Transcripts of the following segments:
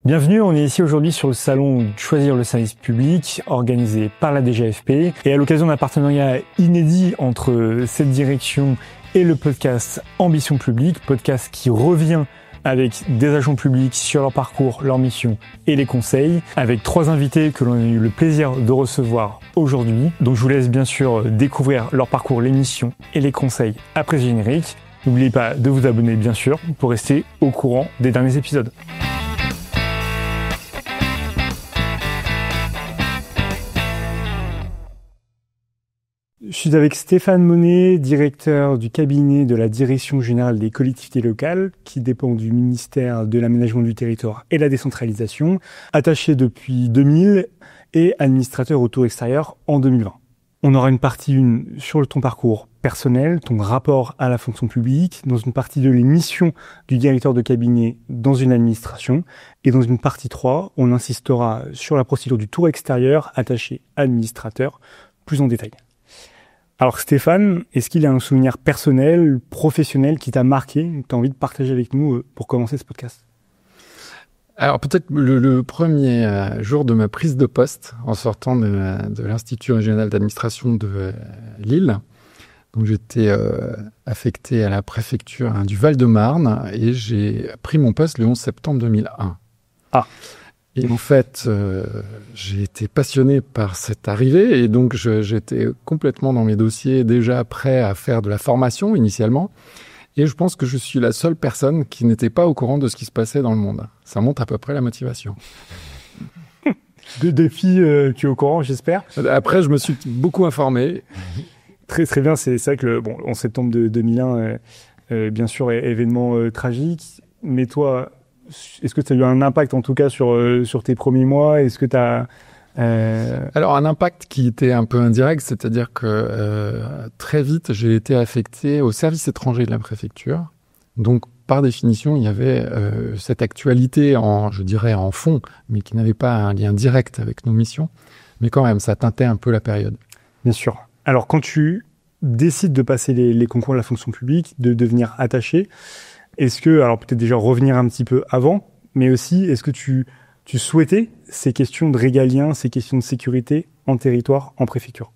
Bienvenue, on est ici aujourd'hui sur le salon Choisir le service public organisé par la DGFP et à l'occasion d'un partenariat inédit entre cette direction et le podcast Ambition Publique, podcast qui revient avec des agents publics sur leur parcours, leur mission et les conseils, avec 3 invités que l'on a eu le plaisir de recevoir aujourd'hui. Donc je vous laisse bien sûr découvrir leur parcours, les missions et les conseils après ce générique. N'oubliez pas de vous abonner bien sûr pour rester au courant des derniers épisodes. Je suis avec Stéphane Monet, directeur du cabinet de la Direction générale des collectivités locales, qui dépend du ministère de l'Aménagement du territoire et la décentralisation, attaché depuis 2000 et administrateur au tour extérieur en 2020. On aura une partie 1 sur ton parcours personnel, ton rapport à la fonction publique, dans une partie 2 les missions du directeur de cabinet dans une administration, et dans une partie 3, on insistera sur la procédure du tour extérieur attaché administrateur, plus en détail. Alors Stéphane, est-ce qu'il y a un souvenir personnel, professionnel qui t'a marqué, que tu as envie de partager avec nous pour commencer ce podcast ? Alors peut-être le premier jour de ma prise de poste en sortant de l'Institut régional d'administration de Lille. Donc j'étais affecté à la préfecture du Val-de-Marne et j'ai pris mon poste le 11 septembre 2001. Ah. Et en fait, j'ai été passionné par cette arrivée et donc j'étais complètement dans mes dossiers déjà prêt à faire de la formation initialement. Et je pense que je suis la seule personne qui n'était pas au courant de ce qui se passait dans le monde. Ça montre à peu près la motivation. Depuis, tu es au courant, j'espère. Après, je me suis beaucoup informé. Très très bien, c'est vrai que en septembre de 2001, bien sûr, événement tragique. Mais toi, est-ce que ça a eu un impact en tout cas sur tes premiers mois ? Est-ce que tu as... Alors un impact qui était un peu indirect, c'est-à-dire que très vite j'ai été affecté au service étranger de la préfecture. Donc par définition il y avait cette actualité je dirais en fond, mais qui n'avait pas un lien direct avec nos missions. Mais quand même ça teintait un peu la période. Bien sûr. Alors quand tu décides de passer les concours de la fonction publique, de devenir attaché, est-ce que, alors peut-être déjà revenir un petit peu avant, mais aussi est-ce que tu souhaitais ces questions de régalien, ces questions de sécurité en territoire, en préfecture ?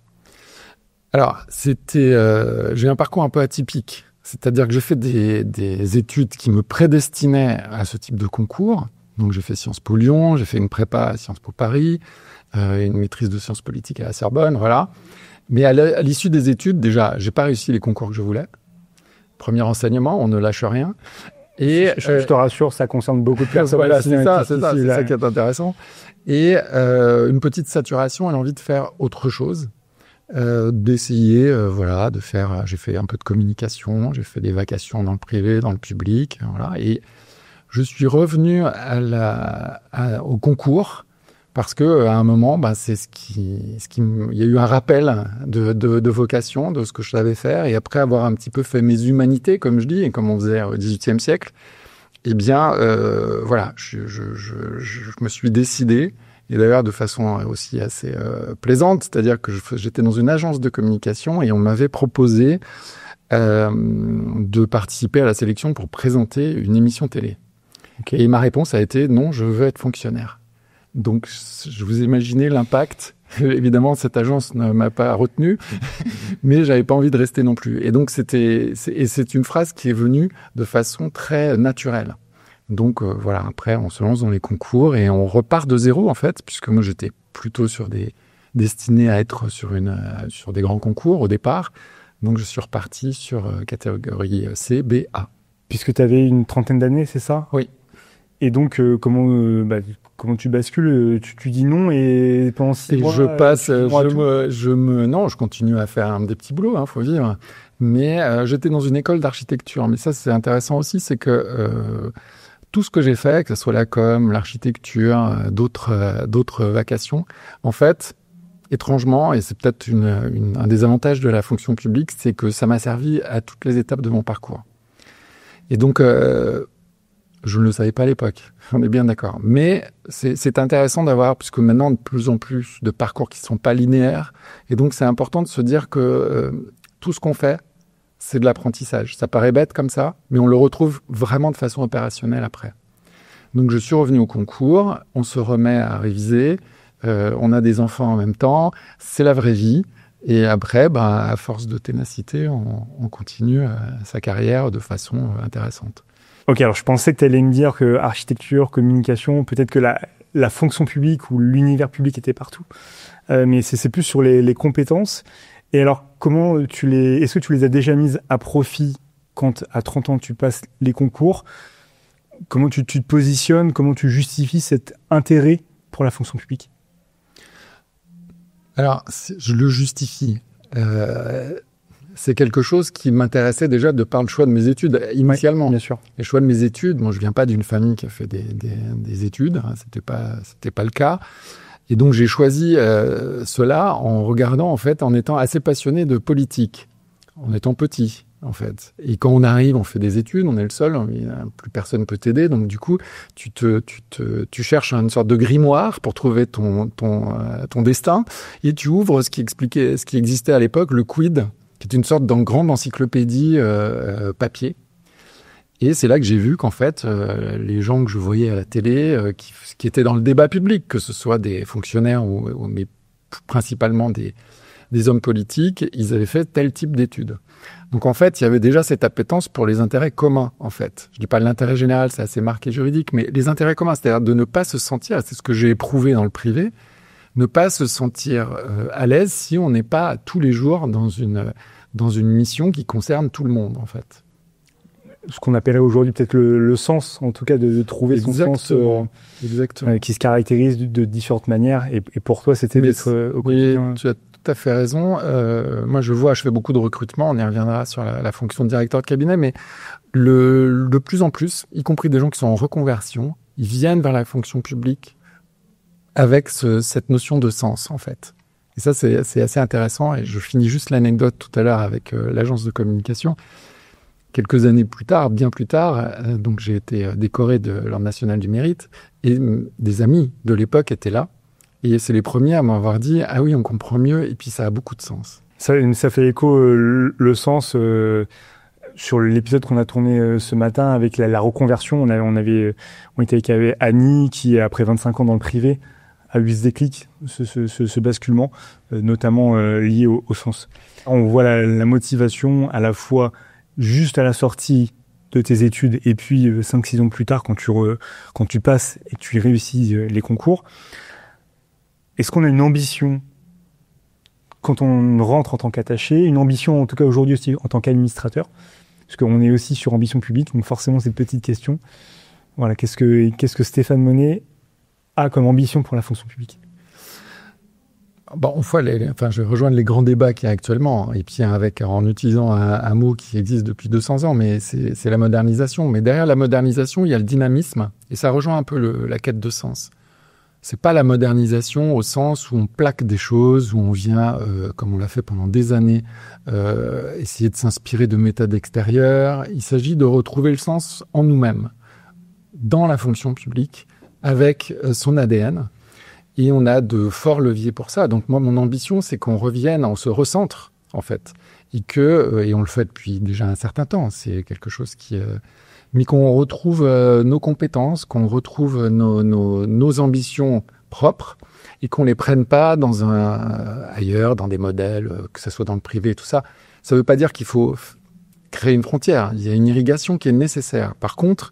Alors, j'ai un parcours un peu atypique. C'est-à-dire que j'ai fait des études qui me prédestinaient à ce type de concours. Donc, j'ai fait Sciences Po Lyon, j'ai fait une prépa à Sciences Po Paris, une maîtrise de sciences politiques à la Sorbonne, voilà. Mais à l'issue des études, déjà, j'ai pas réussi les concours que je voulais. Premier enseignement, on ne lâche rien. Et je te rassure, ça concerne beaucoup de personnes. Voilà, c'est ça qui est intéressant. Et une petite saturation et l'envie de faire autre chose, d'essayer, de faire. J'ai fait un peu de communication, j'ai fait des vacations dans le privé, dans le public, voilà. Et je suis revenu au concours parce que à un moment, il y a eu un rappel de vocation, de ce que je savais faire, et après avoir un petit peu fait mes humanités, comme je dis, et comme on faisait au XVIIIe siècle, eh bien, je me suis décidé, et d'ailleurs de façon aussi assez plaisante, c'est-à-dire que j'étais dans une agence de communication et on m'avait proposé de participer à la sélection pour présenter une émission télé. Okay. Et ma réponse a été non, je veux être fonctionnaire. Donc, je vous imaginez l'impact. Évidemment, cette agence ne m'a pas retenu, mais j'avais pas envie de rester non plus. Et donc, c'est une phrase qui est venue de façon très naturelle. Donc, après, on se lance dans les concours et on repart de zéro, en fait, puisque moi, j'étais plutôt destiné à être sur des grands concours au départ. Donc, je suis reparti sur catégorie C, B, A. Puisque tu avais une trentaine d'années, c'est ça ? Oui. Et donc, comment tu bascules ? Tu dis non et pendant 6 mois... Non, je continue à faire des petits boulots, faut vivre. Mais j'étais dans une école d'architecture. Mais ça, c'est intéressant aussi, c'est que tout ce que j'ai fait, que ce soit la com, l'architecture, d'autres vacations, en fait, étrangement, et c'est peut-être un des avantages de la fonction publique, c'est que ça m'a servi à toutes les étapes de mon parcours. Et donc... je ne le savais pas à l'époque, on est bien d'accord. Mais c'est intéressant d'avoir, puisque maintenant, de plus en plus de parcours qui ne sont pas linéaires. Et donc, c'est important de se dire que tout ce qu'on fait, c'est de l'apprentissage. Ça paraît bête comme ça, mais on le retrouve vraiment de façon opérationnelle après. Donc, je suis revenu au concours, on se remet à réviser, on a des enfants en même temps, c'est la vraie vie. Et après, à force de ténacité, on continue sa carrière de façon intéressante. Ok, alors je pensais que tu allais me dire que architecture, communication, peut-être que la fonction publique ou l'univers public était partout. Mais c'est plus sur les compétences. Et alors, est-ce que tu les as déjà mises à profit quand à 30 ans tu passes les concours? Comment tu te positionnes? Comment tu justifies cet intérêt pour la fonction publique? Alors, je le justifie. C'est quelque chose qui m'intéressait déjà de par le choix de mes études initialement. Oui, bien sûr. Les choix de mes études, je viens pas d'une famille qui a fait des études, hein, c'était pas le cas. Et donc j'ai choisi cela en regardant, en fait, en étant assez passionné de politique, en étant petit, en fait. Et quand on arrive, on fait des études, on est le seul, plus personne peut t'aider. Donc du coup, tu cherches une sorte de grimoire pour trouver ton destin, et tu ouvres ce qui existait à l'époque, le Quid, qui est une sorte de grande encyclopédie papier. Et c'est là que j'ai vu qu'en fait, les gens que je voyais à la télé, qui étaient dans le débat public, que ce soit des fonctionnaires mais principalement des hommes politiques, ils avaient fait tel type d'études. Donc en fait, il y avait déjà cette appétence pour les intérêts communs, en fait. Je dis pas l'intérêt général, c'est assez marqué juridique, mais les intérêts communs, c'est-à-dire de ne pas se sentir, c'est ce que j'ai éprouvé dans le privé, ne pas se sentir à l'aise si on n'est pas tous les jours dans une mission qui concerne tout le monde, en fait. Ce qu'on appellerait aujourd'hui peut-être le sens, en tout cas de trouver son sens qui se caractérise de différentes manières. Et pour toi, c'était d'être au quotidien. Oui, tu as tout à fait raison. Moi, je fais beaucoup de recrutement, on y reviendra sur la fonction de directeur de cabinet, mais de plus en plus, y compris des gens qui sont en reconversion, ils viennent vers la fonction publique avec cette notion de sens, en fait. Et ça, c'est assez intéressant. Et je finis juste l'anecdote tout à l'heure avec l'agence de communication. Quelques années plus tard, bien plus tard, donc j'ai été décoré de l'Ordre national du mérite, et des amis de l'époque étaient là. Et c'est les premiers à m'avoir dit « Ah oui, on comprend mieux, et puis ça a beaucoup de sens ». Ça fait écho, le sens, sur l'épisode qu'on a tourné ce matin avec la reconversion. On était avec Annie, qui, après 25 ans dans le privé, a eu ce déclic, ce basculement, notamment lié au sens. On voit la motivation à la fois juste à la sortie de tes études et puis 5-6 ans plus tard quand tu passes et tu réussis les concours. Est-ce qu'on a une ambition quand on rentre en tant qu'attaché, une ambition en tout cas aujourd'hui aussi en tant qu'administrateur, parce qu'on est aussi sur ambition publique, donc forcément cette petite question. Voilà, qu'est-ce que Stéphane Monet a comme ambition pour la fonction publique? Je vais rejoindre les grands débats qu'il y a actuellement, et puis en utilisant un mot qui existe depuis 200 ans, mais c'est la modernisation. Mais derrière la modernisation, il y a le dynamisme, et ça rejoint un peu la quête de sens. C'est pas la modernisation au sens où on plaque des choses, où on vient, comme on l'a fait pendant des années, essayer de s'inspirer de méthodes extérieures. Il s'agit de retrouver le sens en nous-mêmes, dans la fonction publique, avec son ADN. Et on a de forts leviers pour ça. Donc moi, mon ambition, c'est qu'on revienne, on se recentre, en fait. Et on le fait depuis déjà un certain temps. C'est quelque chose mais qu'on retrouve nos compétences, qu'on retrouve nos ambitions propres, et qu'on les prenne pas ailleurs, dans des modèles, que ce soit dans le privé, tout ça. Ça veut pas dire qu'il faut créer une frontière. Il y a une irrigation qui est nécessaire. Par contre,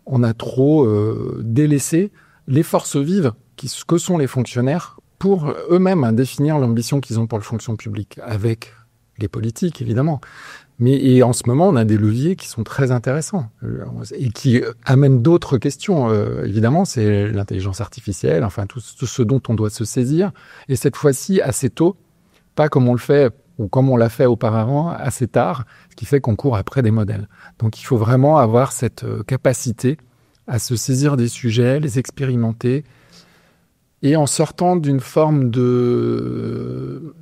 on a trop délaissé les forces vives que sont les fonctionnaires pour eux-mêmes définir l'ambition qu'ils ont pour la fonction publique, avec les politiques, évidemment. Et en ce moment, on a des leviers qui sont très intéressants et qui amènent d'autres questions. Évidemment, c'est l'intelligence artificielle, enfin tout ce dont on doit se saisir. Et cette fois-ci, assez tôt, pas comme on le fait ou comme on l'a fait auparavant, assez tard, ce qui fait qu'on court après des modèles. Donc il faut vraiment avoir cette capacité à se saisir des sujets, les expérimenter, et en sortant d'une forme de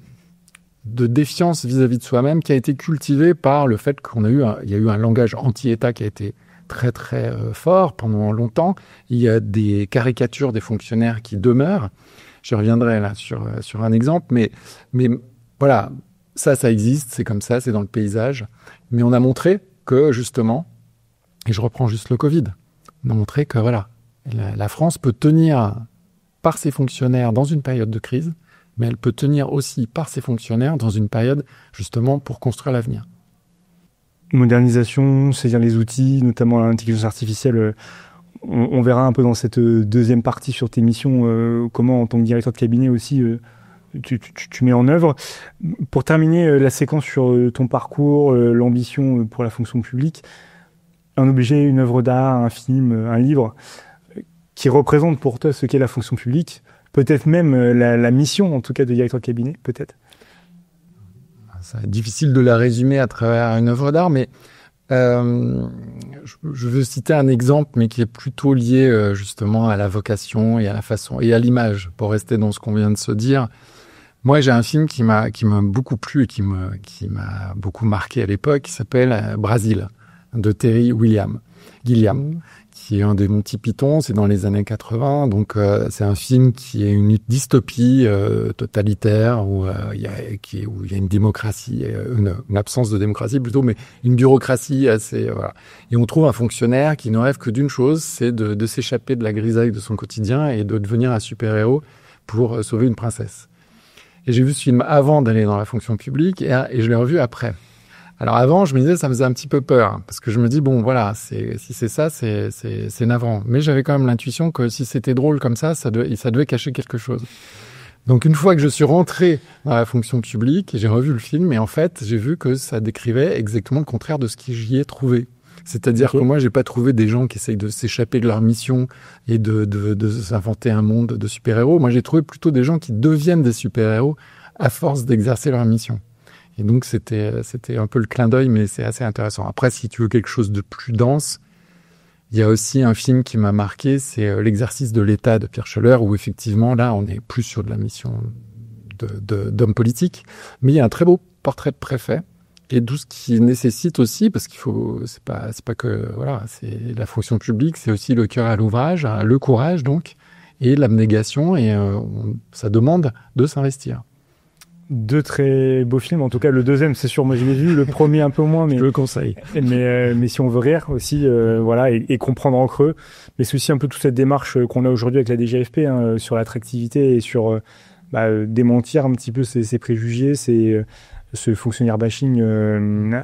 défiance vis-à-vis de soi-même qui a été cultivée par le fait il y a eu un langage anti-État qui a été très très fort pendant longtemps. Il y a des caricatures des fonctionnaires qui demeurent. Je reviendrai là sur un exemple, mais voilà, ça existe, c'est comme ça, c'est dans le paysage. Mais on a montré que justement, et je reprends juste le Covid, on a montré que voilà, La France peut tenir par ses fonctionnaires dans une période de crise, mais elle peut tenir aussi par ses fonctionnaires dans une période justement pour construire l'avenir. Modernisation, saisir les outils, notamment l'intelligence artificielle. On verra un peu dans cette deuxième partie sur tes missions, comment en tant que directeur de cabinet aussi tu mets en œuvre. Pour terminer la séquence sur ton parcours, l'ambition pour la fonction publique, un objet, une œuvre d'art, un film, un livre qui représente pour toi ce qu'est la fonction publique, peut-être même la mission en tout cas de directeur de cabinet, peut-être. C'est difficile de la résumer à travers une œuvre d'art, mais je veux citer un exemple, mais qui est plutôt lié justement à la vocation et à la façon et à l'image, pour rester dans ce qu'on vient de se dire. Moi, j'ai un film qui m'a beaucoup plu et qui m'a beaucoup marqué à l'époque, qui s'appelle Brasil, de Terry Gilliam, qui est un des Monty Python, c'est dans les années 80. Donc, c'est un film qui est une dystopie totalitaire où il y a une démocratie, une absence de démocratie plutôt, mais une bureaucratie assez. Voilà. Et on trouve un fonctionnaire qui ne rêve que d'une chose, c'est de s'échapper de la grisaille de son quotidien et de devenir un super-héros pour sauver une princesse. Et j'ai vu ce film avant d'aller dans la fonction publique et je l'ai revu après. Alors avant, je me disais, ça me faisait un petit peu peur, hein, parce que je me dis, bon, voilà, si c'est ça, c'est navrant. Mais j'avais quand même l'intuition que si c'était drôle comme ça devait cacher quelque chose. Donc une fois que je suis rentré dans la fonction publique, j'ai revu le film, et en fait, j'ai vu que ça décrivait exactement le contraire de ce que j'y ai trouvé. C'est-à-dire que moi, j'ai pas trouvé des gens qui essayent de s'échapper de leur mission et de s'inventer un monde de super-héros. Moi, j'ai trouvé plutôt des gens qui deviennent des super-héros à force d'exercer leur mission. Et donc, c'était un peu le clin d'œil, mais c'est assez intéressant. Après, si tu veux quelque chose de plus dense, il y a aussi un film qui m'a marqué, c'est L'exercice de l'État de Pierre Schoeller, où effectivement, là, on est plus sur de la mission d'homme politique. Mais il y a un très beau portrait de préfet. Et tout ce qui nécessite aussi, parce qu'il faut, c'est pas que, voilà, c'est la fonction publique, c'est aussi le cœur à l'ouvrage, le courage, donc, et l'abnégation, et ça demande de s'investir. Deux très beaux films, en tout cas le deuxième c'est sûr, moi je l'ai vu, le premier un peu moins, mais je le conseille. Mais si on veut rire aussi, voilà, et comprendre en creux, mais c'est aussi un peu toute cette démarche qu'on a aujourd'hui avec la DGFP sur l'attractivité et sur démentir un petit peu ces préjugés, ce fonctionnaire bashing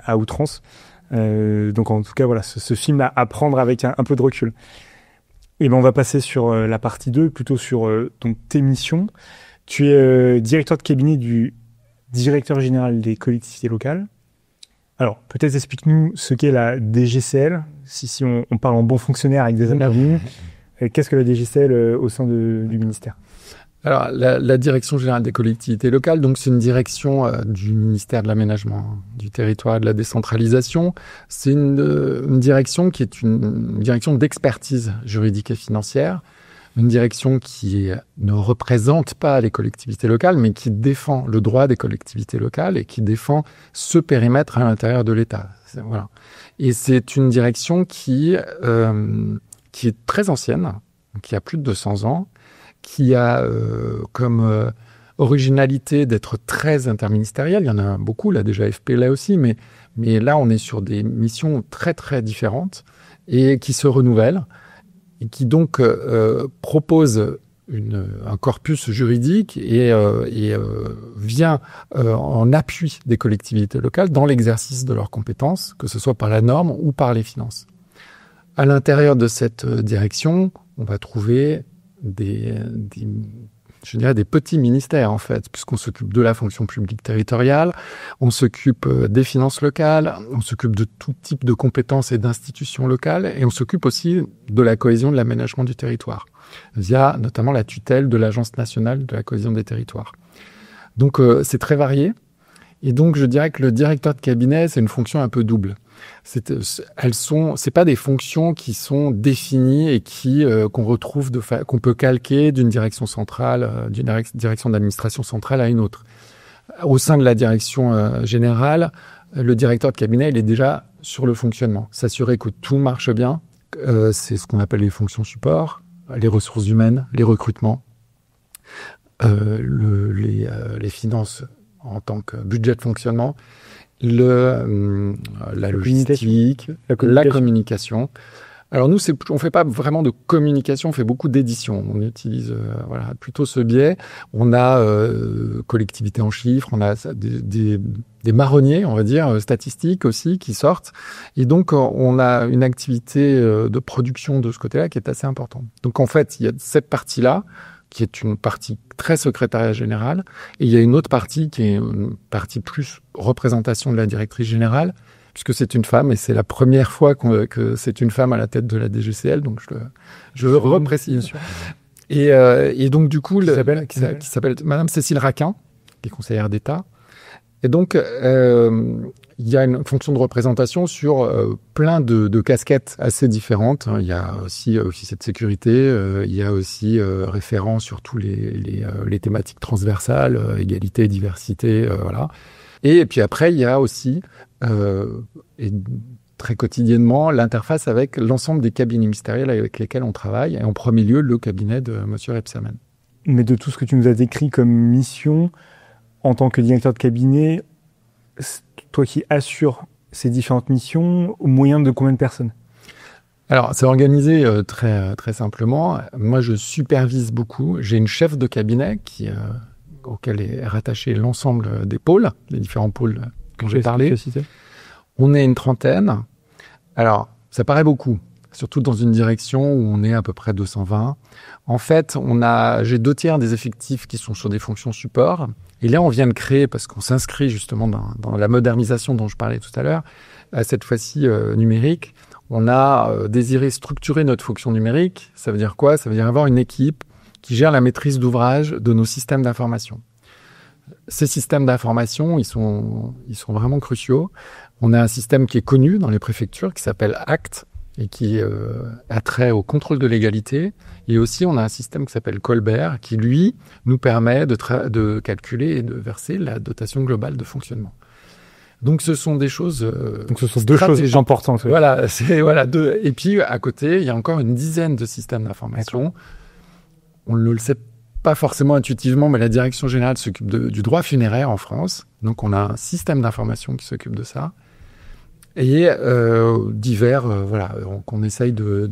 à outrance. Donc en tout cas voilà, ce film à prendre avec un peu de recul. Et ben on va passer sur la partie 2, plutôt sur donc tes missions. Tu es directeur de cabinet du directeur général des collectivités locales. Alors, peut-être explique-nous ce qu'est la DGCL, si on parle en bon fonctionnaire avec des amis. Qu'est-ce que la DGCL au sein du ministère ? Alors, la direction générale des collectivités locales, donc c'est une direction du ministère de l'Aménagement du territoire et de la décentralisation. C'est une direction qui est une direction d'expertise juridique et financière. Une direction qui ne représente pas les collectivités locales, mais qui défend le droit des collectivités locales et qui défend ce périmètre à l'intérieur de l'État. Voilà. Et c'est une direction qui est très ancienne, qui a plus de 200 ans, qui a comme originalité d'être très interministérielle. Il y en a beaucoup, la DGFP là aussi, mais là, on est sur des missions très, très différentes et qui se renouvellent. Et qui donc propose un corpus juridique et vient en appui des collectivités locales dans l'exercice de leurs compétences, que ce soit par la norme ou par les finances. À l'intérieur de cette direction, on va trouver des petits ministères, en fait, puisqu'on s'occupe de la fonction publique territoriale, on s'occupe des finances locales, on s'occupe de tout type de compétences et d'institutions locales, et on s'occupe aussi de la cohésion de l'aménagement du territoire, via notamment la tutelle de l'Agence nationale de la cohésion des territoires. Donc, c'est très varié. Et donc, je dirais que le directeur de cabinet, c'est une fonction un peu double. C'est pas des fonctions qui sont définies et qu'on retrouve qu'on peut calquer d'une direction centrale, d'une direction d'administration centrale à une autre. Au sein de la direction générale, le directeur de cabinet, il est déjà sur le fonctionnement. S'assurer que tout marche bien, c'est ce qu'on appelle les fonctions support, les ressources humaines, les recrutements, les finances en tant que budget de fonctionnement, la logistique, la communication, Alors nous, on fait pas vraiment de communication, on fait beaucoup d'édition. On utilise plutôt ce biais. On a collectivité en chiffres, on a des marronniers, on va dire, statistiques aussi qui sortent. Et donc, on a une activité de production de ce côté-là qui est assez importante. Donc en fait, il y a cette partie-là qui est une partie très secrétariat général, et il y a une autre partie qui est une partie plus représentation de la directrice générale, puisque c'est une femme, et c'est la première fois que c'est une femme à la tête de la DGCL, donc je le reprécise. Et donc, du coup, qui s'appelle Madame Cécile Raquin, qui est conseillère d'État. Et donc, il y a une fonction de représentation sur plein de casquettes assez différentes. Il y a aussi officier de sécurité, il y a aussi référent sur tous les thématiques transversales, égalité, diversité, voilà. Et puis après, il y a aussi, et très quotidiennement, l'interface avec l'ensemble des cabinets ministériels avec lesquels on travaille, et en premier lieu, le cabinet de M. Rebsamen. Mais de tout ce que tu nous as décrit comme mission, en tant que directeur de cabinet, toi qui assures ces différentes missions, au moyen de combien de personnes ? Alors, c'est organisé très, très simplement. Moi, je supervise beaucoup. J'ai une chef de cabinet auquel est rattaché l'ensemble des pôles, les différents pôles dont j'ai parlé. On est une trentaine. Alors, ça paraît beaucoup, surtout dans une direction où on est à peu près 220. En fait, j'ai 2/3 des effectifs qui sont sur des fonctions support. Et là, on vient de créer, parce qu'on s'inscrit justement dans la modernisation dont je parlais tout à l'heure, cette fois-ci numérique, on a désiré structurer notre fonction numérique. Ça veut dire quoi ? Ça veut dire avoir une équipe qui gère la maîtrise d'ouvrage de nos systèmes d'information. Ces systèmes d'information, ils sont vraiment cruciaux. On a un système qui est connu dans les préfectures, qui s'appelle ACT, et qui a trait au contrôle de légalité. Et aussi, on a un système qui s'appelle Colbert, qui, lui, nous permet de calculer et de verser la dotation globale de fonctionnement. Donc, ce sont des choses... Donc, ce sont deux choses importantes. Oui. Voilà, deux. Et puis, à côté, il y a encore une dizaine de systèmes d'information. On ne le sait pas forcément intuitivement, mais la direction générale s'occupe du droit funéraire en France. Donc, on a un système d'information qui s'occupe de ça. Et divers, qu'on essaye de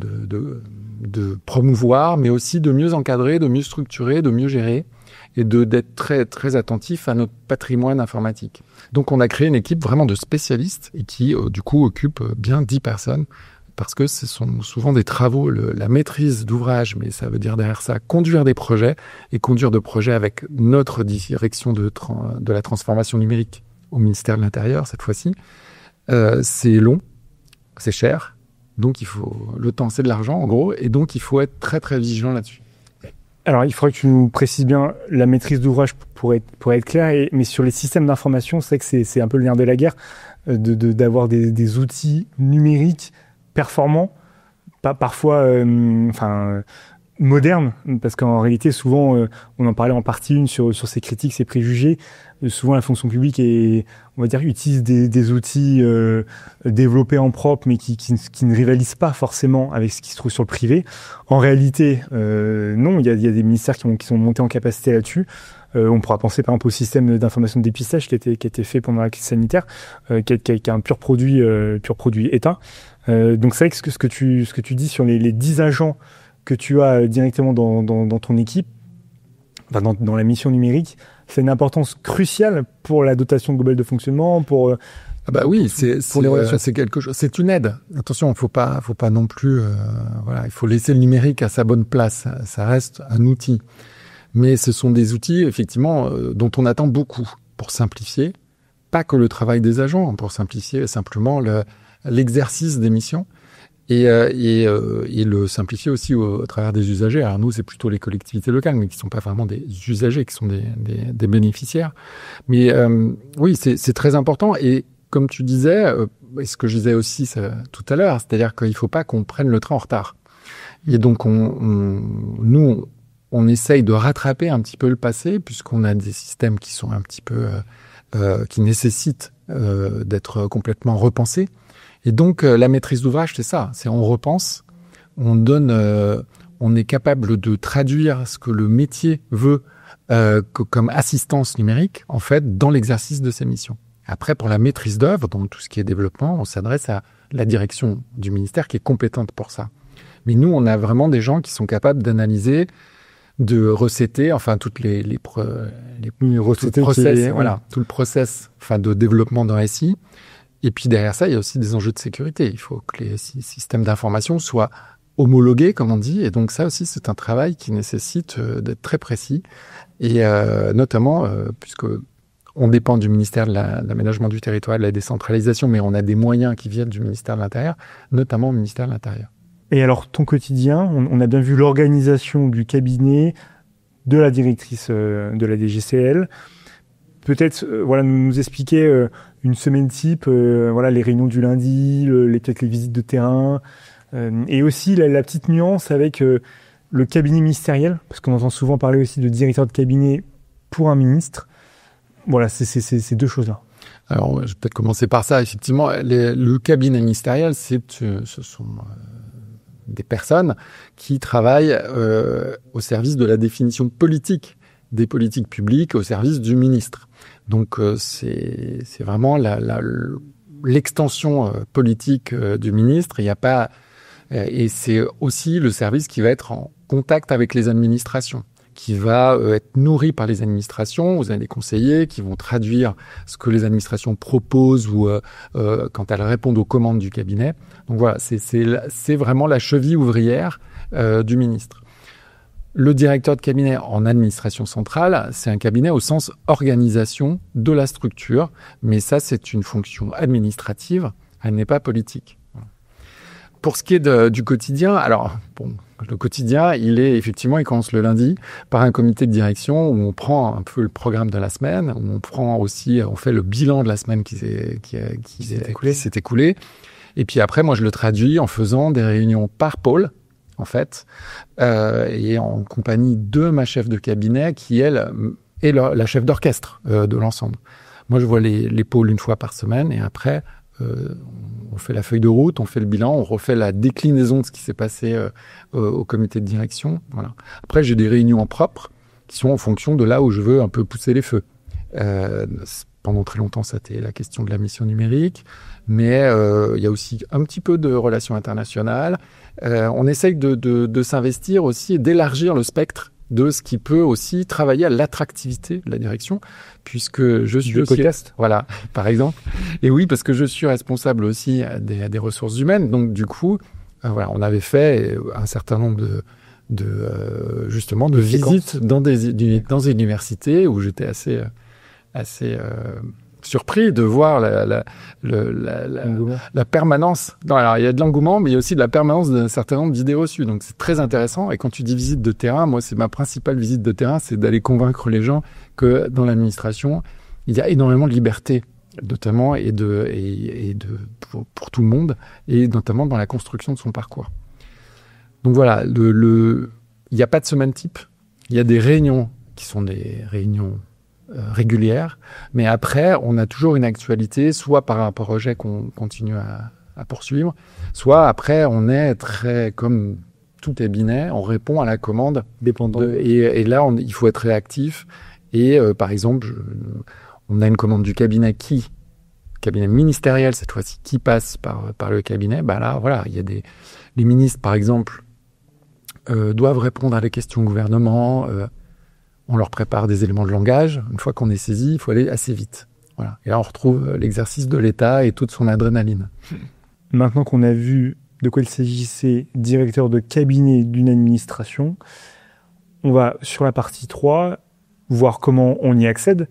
promouvoir, mais aussi de mieux encadrer, de mieux structurer, de mieux gérer, et d'être très, très attentif à notre patrimoine informatique. Donc, on a créé une équipe vraiment de spécialistes, et qui, du coup, occupe bien 10 personnes, parce que ce sont souvent des travaux, la maîtrise d'ouvrage, mais ça veut dire derrière ça conduire des projets, et conduire de projets avec notre direction de la transformation numérique au ministère de l'Intérieur, cette fois-ci. C'est long, c'est cher, donc le temps c'est de l'argent en gros, et donc il faut être très très vigilant là-dessus. Alors il faudrait que tu nous précises bien la maîtrise d'ouvrage pour être clair, mais sur les systèmes d'information, c'est que c'est un peu le nerf de la guerre, d'avoir des outils numériques performants, pas parfois modernes, parce qu'en réalité souvent on en parlait en partie une sur ces critiques, ces préjugés. Souvent la fonction publique utilise des outils développés en propre, mais qui ne rivalisent pas forcément avec ce qui se trouve sur le privé. En réalité, non, il y a des ministères qui sont montés en capacité là-dessus. On pourra penser par exemple au système d'information de dépistage qui a été fait pendant la crise sanitaire, qui est un pur produit État. Donc c'est vrai que ce que tu dis sur les 10 agents que tu as directement dans ton équipe, dans la mission numérique, c'est une importance cruciale pour la dotation globale de fonctionnement, pour oui, c'est quelque chose. C'est une aide. Attention, faut pas non plus. Il faut laisser le numérique à sa bonne place. Ça reste un outil, mais ce sont des outils effectivement dont on attend beaucoup pour simplifier, pas que le travail des agents, pour simplifier simplement l'exercice des missions. Et le simplifier aussi au travers des usagers. Alors nous, c'est plutôt les collectivités locales, mais qui sont pas vraiment des usagers, qui sont des bénéficiaires. Mais oui, c'est très important. Et comme tu disais, et ce que je disais aussi tout à l'heure, c'est-à-dire qu'il faut pas qu'on prenne le train en retard. Et donc nous, on essaye de rattraper un petit peu le passé, puisqu'on a des systèmes qui sont un petit peu qui nécessitent d'être complètement repensés. Et donc, la maîtrise d'ouvrage, c'est ça. C'est on repense, on est capable de traduire ce que le métier veut comme assistance numérique, en fait, dans l'exercice de ses missions. Après, pour la maîtrise d'œuvre, donc tout ce qui est développement, on s'adresse à la direction du ministère qui est compétente pour ça. Mais nous, on a vraiment des gens qui sont capables d'analyser, de recéter, enfin toutes les process, voilà, tout le process, enfin de développement d'un SI. Et puis derrière ça, il y a aussi des enjeux de sécurité. Il faut que les systèmes d'information soient homologués, comme on dit. Et donc ça aussi, c'est un travail qui nécessite d'être très précis. Et notamment, puisque on dépend du ministère de l'aménagement du territoire et de la décentralisation, mais on a des moyens qui viennent du ministère de l'Intérieur, notamment au ministère de l'Intérieur. Et alors, ton quotidien, on a bien vu l'organisation du cabinet, de la directrice de la DGCL. Peut-être voilà, nous expliquer une semaine type, voilà, les réunions du lundi, peut-être les visites de terrain, et aussi la petite nuance avec le cabinet ministériel, parce qu'on entend souvent parler aussi de directeur de cabinet pour un ministre. Voilà, c'est ces deux choses-là. Alors, je vais peut-être commencer par ça. Effectivement, le cabinet ministériel, ce sont des personnes qui travaillent au service de la définition politique des politiques publiques, au service du ministre. Donc, c'est vraiment l'extension politique du ministre. Il n'y a pas, et c'est aussi le service qui va être en contact avec les administrations, qui va être nourri par les administrations. Vous avez des conseillers qui vont traduire ce que les administrations proposent ou quand elles répondent aux commandes du cabinet. Donc voilà, c'est vraiment la cheville ouvrière du ministre. Le directeur de cabinet en administration centrale, c'est un cabinet au sens organisation de la structure, mais ça, c'est une fonction administrative, elle n'est pas politique. Pour ce qui est du quotidien, alors bon, le quotidien, il commence le lundi par un comité de direction où on prend un peu le programme de la semaine, où on fait le bilan de la semaine qui s'est écoulée. Et puis après, moi, je le traduis en faisant des réunions par pôle, en fait, et en compagnie de ma chef de cabinet qui, elle, est la chef d'orchestre de l'ensemble. Moi, je vois les pôles une fois par semaine et après, on fait la feuille de route, on fait le bilan, on refait la déclinaison de ce qui s'est passé au comité de direction. Voilà. Après, j'ai des réunions en propre qui sont en fonction de là où je veux un peu pousser les feux. Pendant très longtemps, c'était la question de la mission numérique, mais il y a aussi un petit peu de relations internationales. On essaye de s'investir aussi et d'élargir le spectre de ce qui peut aussi travailler à l'attractivité de la direction, puisque je suis aussi... podcast. Voilà, par exemple. Et oui, parce que je suis responsable aussi des ressources humaines. Donc, du coup, voilà, on avait fait un certain nombre de visites dans des universités où j'étais assez surpris de voir la permanence. Non, alors il y a de l'engouement, mais il y a aussi de la permanence d'un certain nombre d'idées reçues. Donc c'est très intéressant. Et quand tu dis visite de terrain, moi c'est ma principale visite de terrain, c'est d'aller convaincre les gens que dans l'administration, il y a énormément de liberté, notamment pour tout le monde, et notamment dans la construction de son parcours. Donc voilà, il n'y a pas de semaine type. Il y a des réunions qui sont des réunions régulières, mais après, on a toujours une actualité, soit par un projet qu'on continue à poursuivre, soit après, on est très, comme tout cabinet, on répond à la commande. Dépendant. Et là, il faut être réactif. Et par exemple, on a une commande du cabinet ministériel cette fois-ci, qui passe par le cabinet. Bah là, voilà, il y a les ministres, par exemple, doivent répondre à des questions au gouvernement. On leur prépare des éléments de langage. Une fois qu'on est saisi, il faut aller assez vite. Voilà. Et là, on retrouve l'exercice de l'État et toute son adrénaline. Maintenant qu'on a vu de quoi il s'agissait, directeur de cabinet d'une administration, on va sur la partie 3 voir comment on y accède,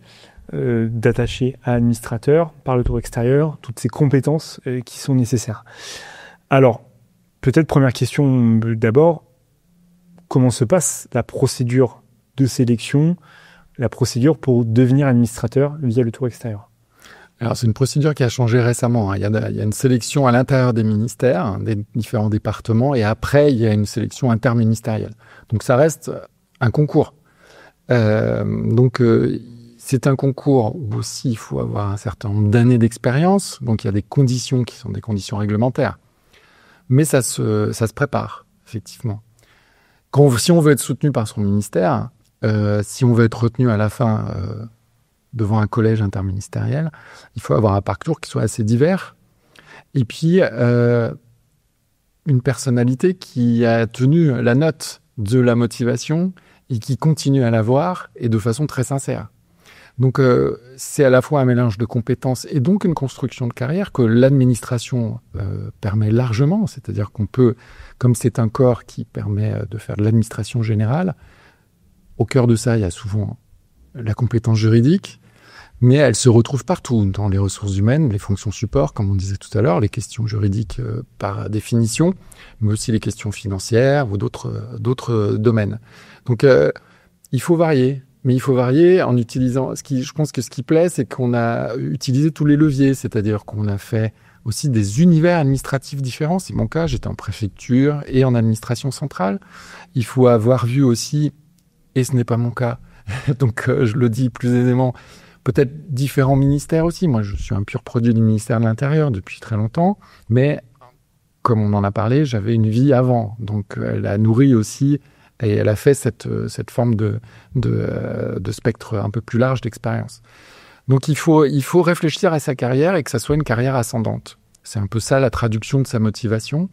d'attaché à administrateur par le tour extérieur, toutes ces compétences qui sont nécessaires. Alors, peut-être première question d'abord, comment se passe la procédure de sélection, la procédure pour devenir administrateur via le tour extérieur? Alors, c'est une procédure qui a changé récemment. Il y a une sélection à l'intérieur des ministères, des différents départements, et après, il y a une sélection interministérielle. Donc, ça reste un concours. C'est un concours où aussi il faut avoir un certain nombre d'années d'expérience. Donc, il y a des conditions qui sont des conditions réglementaires. Mais ça se prépare, effectivement. Si on veut être soutenu par son ministère, si on veut être retenu à la fin devant un collège interministériel, il faut avoir un parcours qui soit assez divers. Et puis, il une personnalité qui a tenu la note de la motivation et qui continue à l'avoir et de façon très sincère. Donc, c'est à la fois un mélange de compétences et donc une construction de carrière que l'administration permet largement. C'est-à-dire qu'on peut, comme c'est un corps qui permet de faire de l'administration générale, au cœur de ça, il y a souvent la compétence juridique, mais elle se retrouve partout, dans les ressources humaines, les fonctions support, comme on disait tout à l'heure, les questions juridiques par définition, mais aussi les questions financières ou d'autres domaines. Donc, il faut varier. Mais il faut varier en utilisant... Je pense que ce qui plaît, c'est qu'on a utilisé tous les leviers, c'est-à-dire qu'on a fait aussi des univers administratifs différents. C'est mon cas, j'étais en préfecture et en administration centrale. Il faut avoir vu aussi, et ce n'est pas mon cas, donc je le dis plus aisément, peut-être différents ministères aussi. Moi, je suis un pur produit du ministère de l'Intérieur depuis très longtemps, mais comme on en a parlé, j'avais une vie avant. Donc, elle a nourri aussi... Et elle a fait cette forme de spectre un peu plus large d'expérience. Donc il faut réfléchir à sa carrière et que ça soit une carrière ascendante. C'est un peu ça la traduction de sa motivation.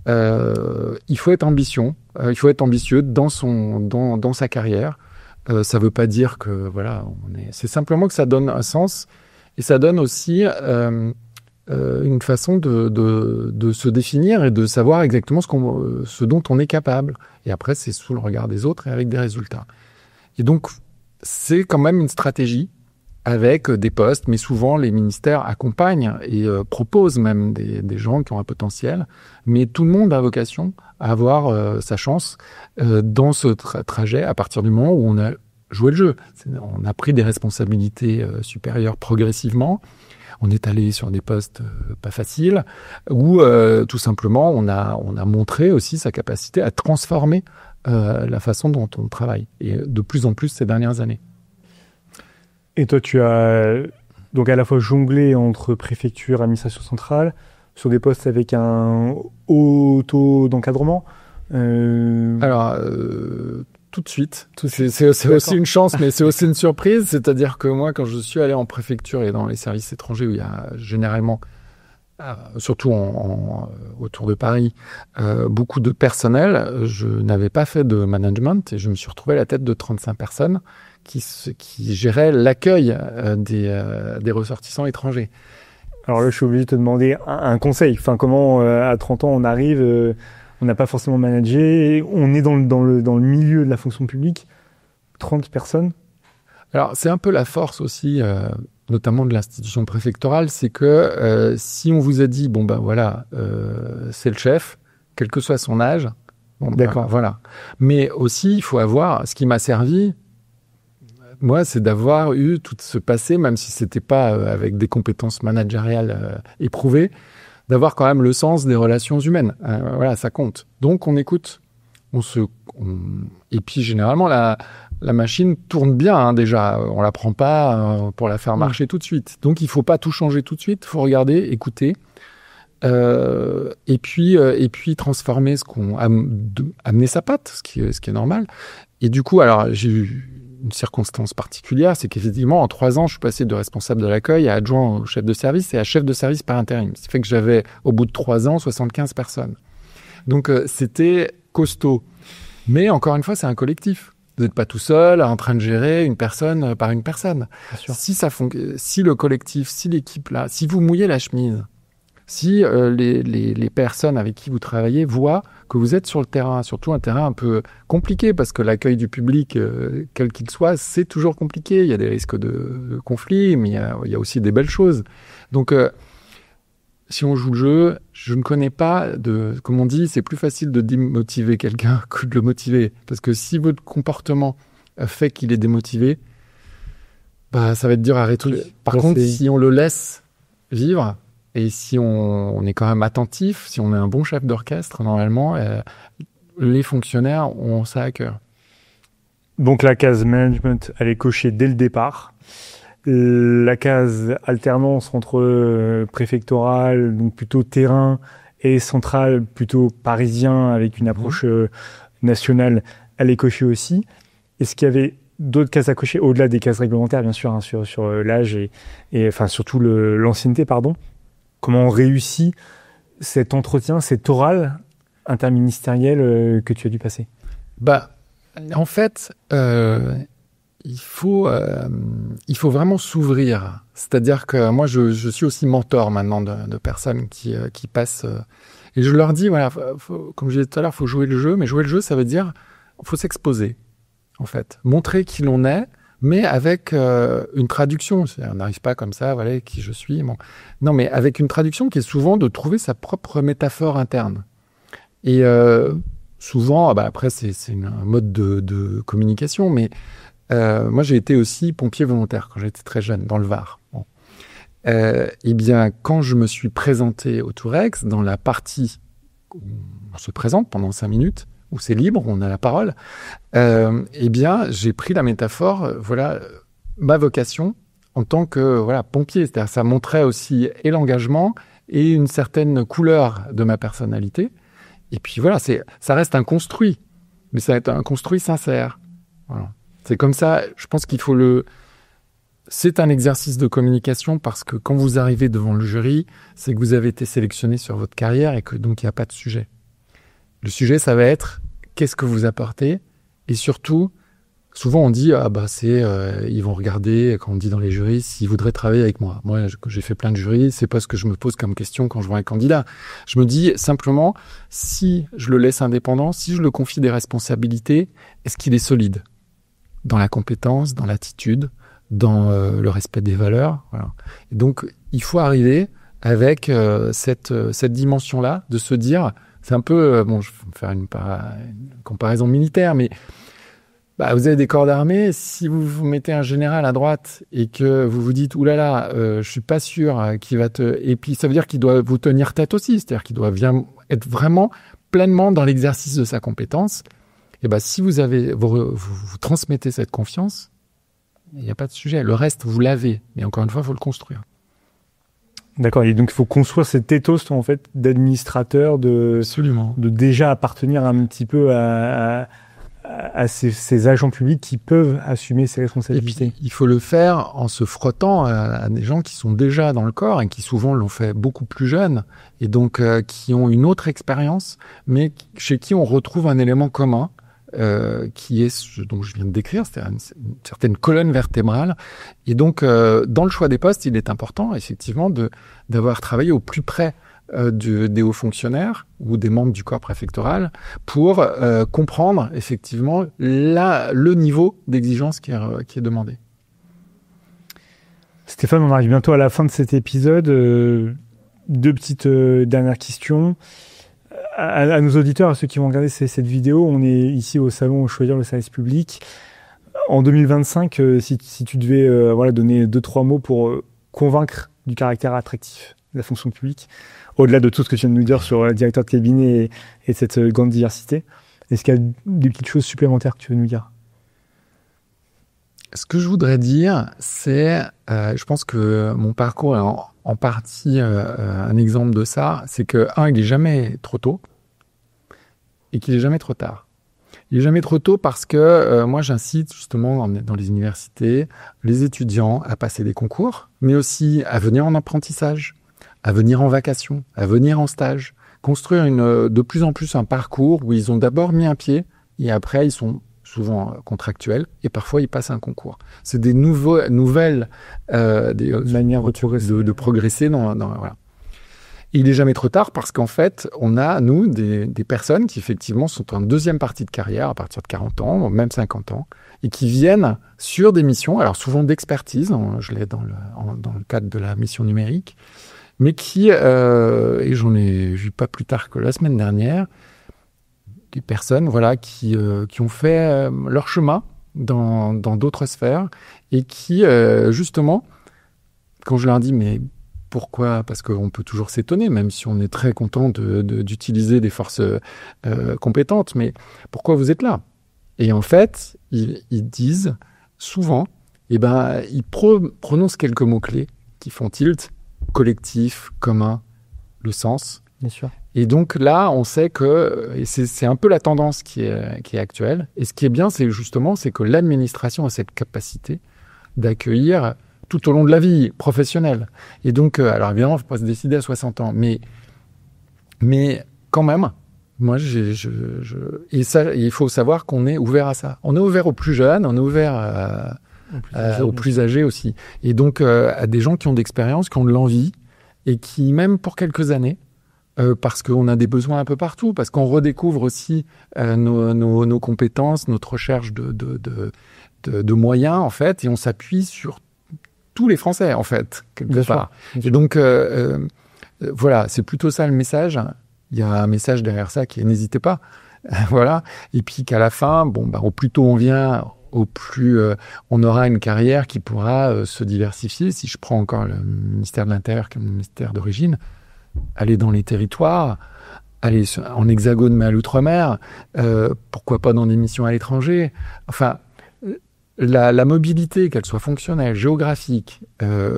Il faut être ambitieux dans sa carrière. Ça veut pas dire que voilà, c'est simplement que ça donne un sens et ça donne aussi une façon de se définir et de savoir exactement ce dont on est capable. Et après, c'est sous le regard des autres et avec des résultats. Et donc, c'est quand même une stratégie avec des postes, mais souvent les ministères accompagnent et proposent même des gens qui ont un potentiel. Mais tout le monde a vocation à avoir sa chance dans ce trajet à partir du moment où on a joué le jeu. On a pris des responsabilités supérieures progressivement. On est allé sur des postes pas faciles, ou tout simplement on a montré aussi sa capacité à transformer la façon dont on travaille, et de plus en plus ces dernières années. Et toi, tu as donc à la fois jonglé entre préfecture, administration centrale, sur des postes avec un haut taux d'encadrement. Alors, tout de suite. C'est aussi une chance, mais c'est aussi une surprise. C'est-à-dire que moi, quand je suis allé en préfecture et dans les services étrangers, où il y a généralement, surtout autour de Paris, beaucoup de personnel, je n'avais pas fait de management et je me suis retrouvé à la tête de 35 personnes qui géraient l'accueil des ressortissants étrangers. Alors là, je suis obligé de te demander un conseil. Enfin, comment, à 30 ans, on arrive... on n'a pas forcément managé, on est dans le milieu de la fonction publique, 30 personnes. Alors, c'est un peu la force aussi, notamment de l'institution préfectorale, c'est que si on vous a dit, bon ben voilà, c'est le chef, quel que soit son âge, bon, d'accord, voilà. Mais aussi, il faut avoir, ce qui m'a servi, moi, c'est d'avoir eu tout ce passé, même si c'était pas avec des compétences managériales éprouvées, d'avoir quand même le sens des relations humaines. Voilà, ça compte. Donc, on écoute. Et puis, généralement, la machine tourne bien, hein, déjà. On la prend pas pour la faire marcher tout de suite. Donc, il faut pas tout changer tout de suite. Il faut regarder, écouter. Et puis transformer amener sa patte, ce qui est normal. Et du coup, alors, j'ai eu une circonstance particulière, c'est qu'effectivement, en 3 ans, je suis passé de responsable de l'accueil à adjoint au chef de service et à chef de service par intérim. Ce qui fait que j'avais, au bout de 3 ans, 75 personnes. Donc, c'était costaud. Mais encore une fois, c'est un collectif. Vous n'êtes pas tout seul en train de gérer une personne par une personne. Si le collectif, si l'équipe là, si vous mouillez la chemise, si les personnes avec qui vous travaillez voient que vous êtes sur le terrain, surtout un terrain un peu compliqué, parce que l'accueil du public, quel qu'il soit, c'est toujours compliqué. Il y a des risques de conflits, mais il y a aussi des belles choses. Donc, si on joue le jeu, je ne connais pas comme on dit, c'est plus facile de démotiver quelqu'un que de le motiver. Parce que si votre comportement fait qu'il est démotivé, bah, ça va être dur à résoudre. Par contre, si on le laisse vivre, et si on est quand même attentif, si on est un bon chef d'orchestre, normalement, les fonctionnaires ont ça à cœur. Donc la case management, elle est cochée dès le départ. La case alternance entre préfectoral, donc plutôt terrain, et central, plutôt parisien, avec une approche nationale, elle est cochée aussi. Est-ce qu'il y avait d'autres cases à cocher, au-delà des cases réglementaires, bien sûr, hein, sur l'âge et enfin surtout l'ancienneté, pardon. Comment on réussit cet entretien, cet oral interministériel que tu as dû passer? En fait, il faut vraiment s'ouvrir. C'est-à-dire que moi, je suis aussi mentor maintenant de personnes qui passent. Et je leur dis, voilà, comme je disais tout à l'heure, faut jouer le jeu. Mais jouer le jeu, ça veut dire, faut s'exposer, en fait. Montrer qui l'on est, mais avec une traduction. On n'arrive pas comme ça, voilà, qui je suis. Bon. Non, mais avec une traduction qui est souvent de trouver sa propre métaphore interne. Et souvent, après, c'est un mode de communication, mais moi, j'ai été aussi pompier volontaire quand j'étais très jeune, dans le Var. Bon. Eh bien, quand je me suis présenté au Tourex, dans la partie où on se présente pendant 5 minutes, où c'est libre, où on a la parole, eh bien, j'ai pris la métaphore, voilà, ma vocation en tant que pompier. C'est-à-dire, ça montrait aussi et l'engagement et une certaine couleur de ma personnalité. Et puis voilà, ça reste un construit, mais ça va être un construit sincère. Voilà. C'est comme ça, je pense qu'il faut c'est un exercice de communication parce que quand vous arrivez devant le jury, c'est que vous avez été sélectionné sur votre carrière et que donc il n'y a pas de sujet. Le sujet, ça va être qu'est-ce que vous apportez et surtout, souvent on dit ils vont regarder quand on dit dans les jurys s'ils voudraient travailler avec moi. Moi, j'ai fait plein de jurys, c'est pas ce que je me pose comme question quand je vois un candidat. Je me dis simplement si je le laisse indépendant, si je le confie des responsabilités, est-ce qu'il est solide dans la compétence, dans l'attitude, dans le respect des valeurs, voilà. Et donc, il faut arriver avec cette dimension-là, de se dire, c'est un peu, je vais faire une comparaison militaire, mais vous avez des corps d'armée, si vous mettez un général à droite et que vous vous dites, oulala, je suis pas sûr qu'il va et puis ça veut dire qu'il doit vous tenir tête aussi, c'est-à-dire qu'il doit être vraiment pleinement dans l'exercice de sa compétence. Et si vous transmettez cette confiance, il n'y a pas de sujet. Le reste, vous l'avez. Mais encore une fois, il faut le construire. D'accord. Et donc, il faut construire cet ethos, en fait, d'administrateur, Absolument. De déjà appartenir un petit peu à ces agents publics qui peuvent assumer ces responsabilités. Et puis, il faut le faire en se frottant à des gens qui sont déjà dans le corps et qui souvent l'ont fait beaucoup plus jeunes et donc qui ont une autre expérience, mais chez qui on retrouve un élément commun. Qui est ce dont je viens de décrire, c'est-à-dire une certaine colonne vertébrale. Et donc, dans le choix des postes, il est important, effectivement, d'avoir travaillé au plus près des hauts fonctionnaires ou des membres du corps préfectoral pour comprendre, effectivement, le niveau d'exigence qui est demandé. Stéphane, on arrive bientôt à la fin de cet épisode. 2 petites dernières questions. À nos auditeurs, à ceux qui vont regarder cette vidéo, on est ici au salon Choisir le service public. En 2025, si tu devais donner 2-3 mots pour convaincre du caractère attractif de la fonction publique, au-delà de tout ce que tu viens de nous dire sur le directeur de cabinet et cette grande diversité, est-ce qu'il y a des petites choses supplémentaires que tu veux nous dire? Ce que je voudrais dire, c'est, je pense que mon parcours est en partie un exemple de ça, c'est que, il n'est jamais trop tôt et qu'il n'est jamais trop tard. Il n'est jamais trop tôt parce que moi, j'incite justement dans les universités les étudiants à passer des concours, mais aussi à venir en apprentissage, à venir en vacation, à venir en stage, construire de plus en plus un parcours où ils ont d'abord mis un pied et après ils sont souvent contractuels, et parfois ils passent un concours. C'est des nouvelles manières de progresser. Voilà. Et il n'est jamais trop tard parce qu'en fait, on a, nous, des personnes qui effectivement sont en deuxième partie de carrière, à partir de 40 ans, même 50 ans, et qui viennent sur des missions, alors souvent d'expertise, je l'ai dans le cadre de la mission numérique, mais qui, et j'en ai vu pas plus tard que la semaine dernière, des personnes qui ont fait leur chemin dans d'autres sphères et qui, justement, quand je leur dis « mais pourquoi ?» Parce qu'on peut toujours s'étonner, même si on est très content d'utiliser des forces compétentes, mais pourquoi vous êtes là? Et en fait, ils disent souvent, ils prononcent quelques mots-clés qui font tilt, collectif, commun, le sens. Bien sûr. Et donc là, on sait que et c'est un peu la tendance qui est actuelle. Et ce qui est bien, c'est que l'administration a cette capacité d'accueillir tout au long de la vie professionnelle. Et donc, alors évidemment, il ne faut pas se décider à 60 ans, mais quand même, Moi, et ça, il faut savoir qu'on est ouvert à ça. On est ouvert aux plus jeunes, on est ouvert aux plus âgés aussi. Et donc, à des gens qui ont d'expérience, qui ont de l'envie, et qui, même pour quelques années, parce qu'on a des besoins un peu partout, parce qu'on redécouvre aussi nos compétences, notre recherche de moyens, en fait, et on s'appuie sur tous les Français, en fait, quelque part. Et donc, voilà, c'est plutôt ça le message. Il y a un message derrière ça qui est n'hésitez pas. Voilà. Et puis qu'à la fin, au plus tôt on vient, au plus on aura une carrière qui pourra se diversifier. Si je prends encore le ministère de l'Intérieur comme le ministère d'origine, aller dans les territoires, aller en Hexagone mais à l'outre-mer, pourquoi pas dans des missions à l'étranger. Enfin, la mobilité, qu'elle soit fonctionnelle, géographique,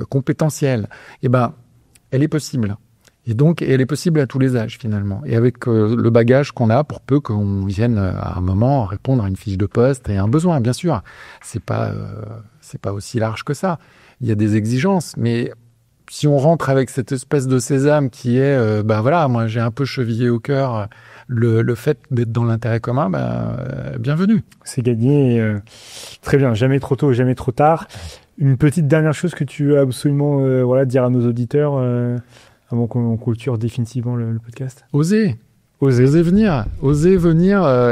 compétentielle, elle est possible. Et donc, elle est possible à tous les âges, finalement. Et avec le bagage qu'on a, pour peu qu'on vienne à un moment répondre à une fiche de poste et à un besoin, bien sûr. C'est pas aussi large que ça. Il y a des exigences, mais si on rentre avec cette espèce de sésame qui est, moi, j'ai un peu chevillé au cœur le fait d'être dans l'intérêt commun, bienvenue. C'est gagné. Très bien. Jamais trop tôt, jamais trop tard. Une petite dernière chose que tu veux absolument dire à nos auditeurs avant qu'on clôture définitivement le podcast. Osez venir,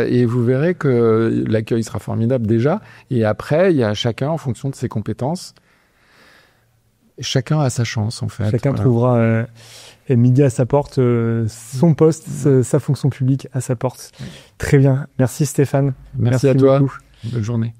et vous verrez que l'accueil sera formidable déjà. Et après, il y a chacun en fonction de ses compétences. Chacun a sa chance, en fait. Chacun trouvera midi à sa porte, son poste, sa fonction publique à sa porte. Très bien. Merci Stéphane. Merci à toi. Beaucoup. Bonne journée.